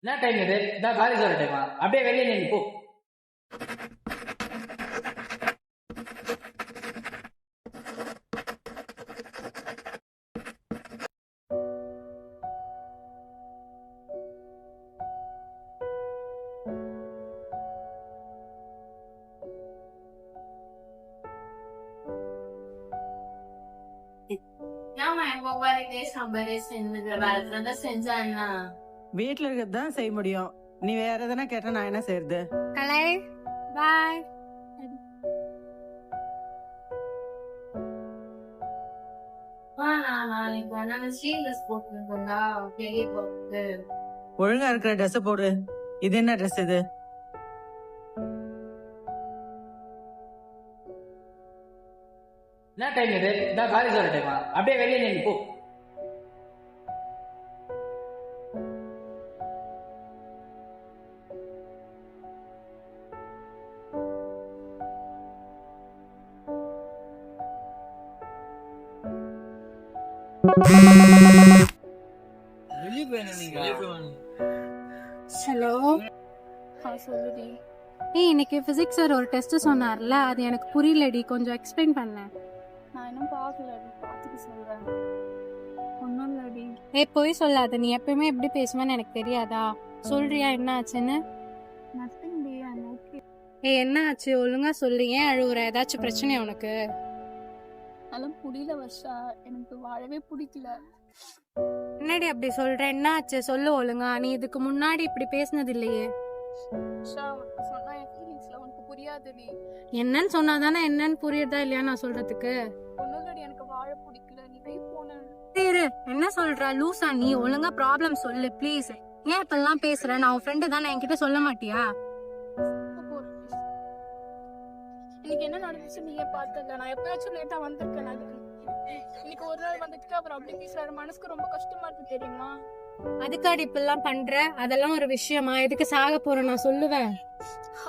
என்ன டைம் இது? இதான் காலேஜ் வர டைமா? அப்படியே வெளியே நின்று போ. வீட்டுல இருக்கிறதுதான் செய்ய முடியும். நீ வேற எதனா கேட்டா நான் என்ன செய்யறது? கலை பாய். ஒழுங்கா இருக்கிற ட்ரெஸ் போடு. இது என்ன ட்ரெஸ் இது? என்ன டைம் இது? இதான் காலேஜ் வர டைமா? அப்படியே வெளியே நின்று போ. ஹலோ, சொல்லுடி. இன்னைக்கு பிசிக்ஸ் சார் ஒரு டெஸ்ட் சொன்னார்ல, அது எனக்கு புரியலடி, கொஞ்சம் எக்ஸ்பிளைன் பண்ணேன். நான் இன்னும் பார்க்கலடி, பார்த்துட்டு சொல்றேன். ஒன்றும் இல்லடி. போய் சொல்லாத, நீ எப்பயுமே எப்படி பேசுவேன்னு எனக்கு தெரியாதா? சொல்றியா என்ன ஆச்சுன்னு? நத்திங் டி, ஐம் ஓகே. என்ன ஆச்சு ஒழுங்கா சொல்லு, ஏன் அழுவுற? ஏதாச்சும் பிரச்சனையா உனக்கு? அதெல்லாம் புரியல வர்ஷா, எனக்கு வாழவே பிடிக்கல. என்னடி அப்படி சொல்ற? என்ன ஆச்சு சொல்லு ஒழுங்கா. நீ இதுக்கு முன்னாடி இப்படி பேசினது இல்லையே. வர்ஷா, உனக்கு சொன்னா என் ஃபீலிங்ஸ்ல உனக்கு புரியாதுடி. என்னன்னு சொன்னாதானே என்னன்னு புரியுதா இல்லையா நான் சொல்றதுக்கு? ஒன்றும் இல்லடி, எனக்கு வாழ பிடிக்கல. நீ போய் போன. சரி, என்ன சொல்ற லூசா? நீ ஒழுங்கா ப்ராப்ளம் சொல்லு ப்ளீஸ். ஏன் இப்பெல்லாம் பேசுற? நான் உன் ஃப்ரெண்டு தானே, என்கிட்ட சொல்ல மாட்டியா? இன்னைக்கு என்ன நடந்துச்சு நீயே பார்த்தல. நான் எப்பயாச்சும் லேட்டா வந்திருக்கேன். இன்னைக்கு ஒரு நாள் வந்துட்டு அப்புறம் அப்படி பேசுறாரு. மனசுக்கு ரொம்ப கஷ்டமா இருக்கு தெரியுமா? அதுக்காடி இப்பெல்லாம் பண்ற? அதெல்லாம் ஒரு விஷயமா? எதுக்கு சாக போற நான் சொல்லுவேன்.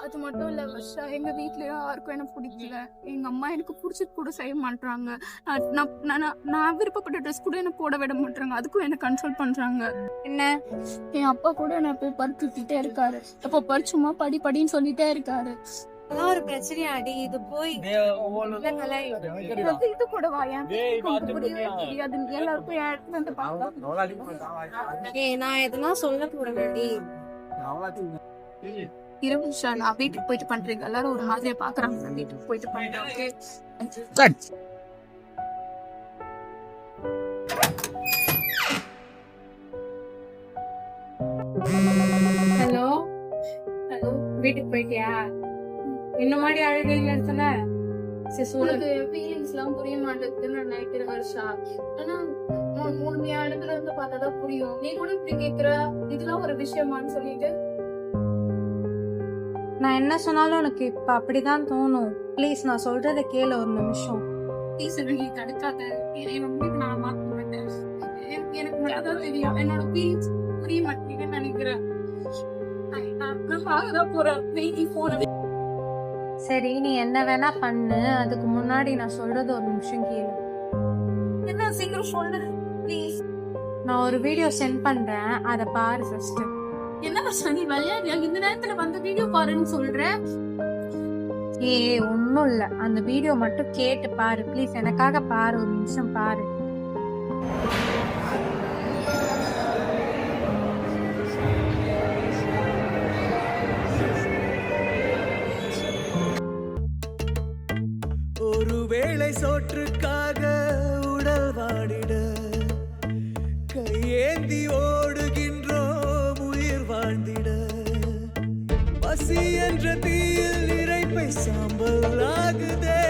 அது மட்டும் இல்ல வர்ஷா, எங்க வீட்லயும் யாருக்கும் எனக்கு பிடிக்கல. எங்க அம்மா எனக்கு பிடிச்சது கூட செய்ய மாட்டாங்க. நான் விருப்பப்பட்ட ட்ரெஸ் கூட என்ன போட விட மாட்டாங்க. அதுக்கும் என்ன கன்சல்ட் பண்றாங்க. என்ன? என் அப்பா கூட என்ன போய் பறிச்சுட்டே இருக்காரு. அப்போ பறிச்சுமா படின்னு சொல்லிட்டே இருக்காரு. அதான் ஒரு பிரச்சனையாடி இது. போய் இது கூட வாயேன் புரியவே புரியாது. எல்லாருக்கும் என் இடத்துல இருந்து நான் எதெல்லாம் சொல்ல போறேன்டி. இரவு நான் வீட்டுக்கு போயிட்டு பண்றீங்க. எல்லாரும் ஒரு மாதிரியா பாக்குறாங்க. வீட்டுக்கு போயிட்டு பண்றேன். ஹலோ ஹலோ, வீட்டுக்கு போயிட்டியா? இந்த மாதிரி அழுகைன்னு சொன்ன. உனக்கு ஃபீலிங்ஸ் எல்லாம் புரிய மாட்டேங்குதுன்னு நான் நினைக்கிறேன் வர்ஷா. ஆனா நீ இடத்துல இருந்து பார்த்தாதான் புரியும். நீ கூட இப்படி கேக்குற, இதெல்லாம் ஒரு விஷயமான்னு சொல்லிட்டு. நான் என்ன சொன்னாலும் உனக்கு இப்ப அப்படிதான் தோணும். ப்ளீஸ் நான் சொல்றத கேளு ஒரு நிமிஷம். ப்ளீஸ் நீ தடுக்காத. நான் மாத்த மாட்டேன். எனக்கு அதான் தெரியும். என்னோட ஃபீலிங்ஸ் புரிய மாட்டேங்குதுன்னு நினைக்கிறேன். நான் போறேன். நீ போன. சரி, நீ என்ன வேணா பண்ணு. அதுக்கு முன்னாடி நான் சொல்றது ஒரு நிமிஷம் கேளு. என்ன சீக்கிரம் சொல்லு ப்ளீஸ். நான் ஒரு வீடியோ சென்ட் பண்றேன், அத பாரு ஃபர்ஸ்ட். என்ன வர்ஷா நீ விளையாடியா? இந்த நேரத்துல வந்து வீடியோ பாருன்னு சொல்ற. ஒன்னும் இல்ல, அந்த வீடியோ மட்டும் கேட்டு பாரு ப்ளீஸ். எனக்காக பாரு, ஒரு நிமிஷம் பாரு. ஒருவேளை சோற்றுக்காக உடல் வாடிட கையேந்தி ஓடுகின்றோம் உயிர் வாழ்ந்திட. பசி என்ற தீயில் இறைப்பை சாம்பல் ஆகுதே.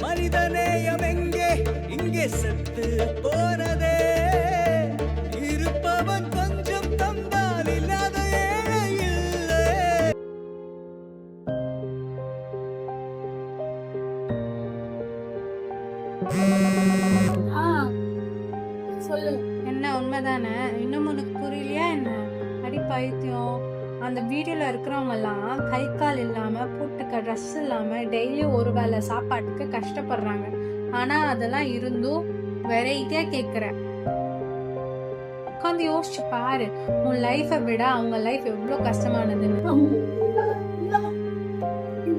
மனிதநேயம் எங்கே இங்கே செத்து போனதே. இருப்பவன் கொஞ்சம் தந்தால் இல்லாத ஏழை இல்லை. சொல்லு. என்ன உண்மைதானே? இன்னும் உனக்கு புரியலையா என்ன? அடி பைத்தியம். அந்த வீடியோல இருக்கிறவங்க எல்லாம் கை கால் இல்லாம, போட்டுக்க ட்ரெஸ் இல்லாம, டெய்லியும் ஒரு வேளை சாப்பாட்டுக்கு கஷ்டப்படுறாங்க. ஆனா அதெல்லாம் இருந்தும் வெரைட்டியா கேக்குற. உட்காந்து யோசிச்சு பாரு, உன் லைஃபை விட அவங்க லைஃப் எவ்வளவு கஷ்டமானதுன்னு.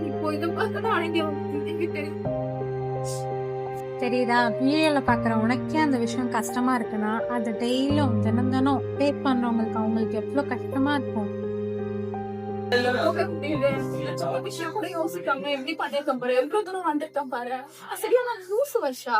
இப்போ இதை பார்க்கணும் அடங்கி தெரியுதா? வீடியோல பாக்குற உனக்கே அந்த விஷயம் கஷ்டமா இருக்குன்னா அது டெய்லியும் தினம் தினம் பே பண்றவங்களுக்கு அவங்களுக்கு எவ்வளவு கஷ்டமா இருக்கும். விஷயம் கூட யோசிக்காம எப்படி பண்ணிருக்கேன் பாரு, எவ்வளவு தூரம் வந்துட்டேன் பாரு. சரியா நான் லூசு வர்ஷா.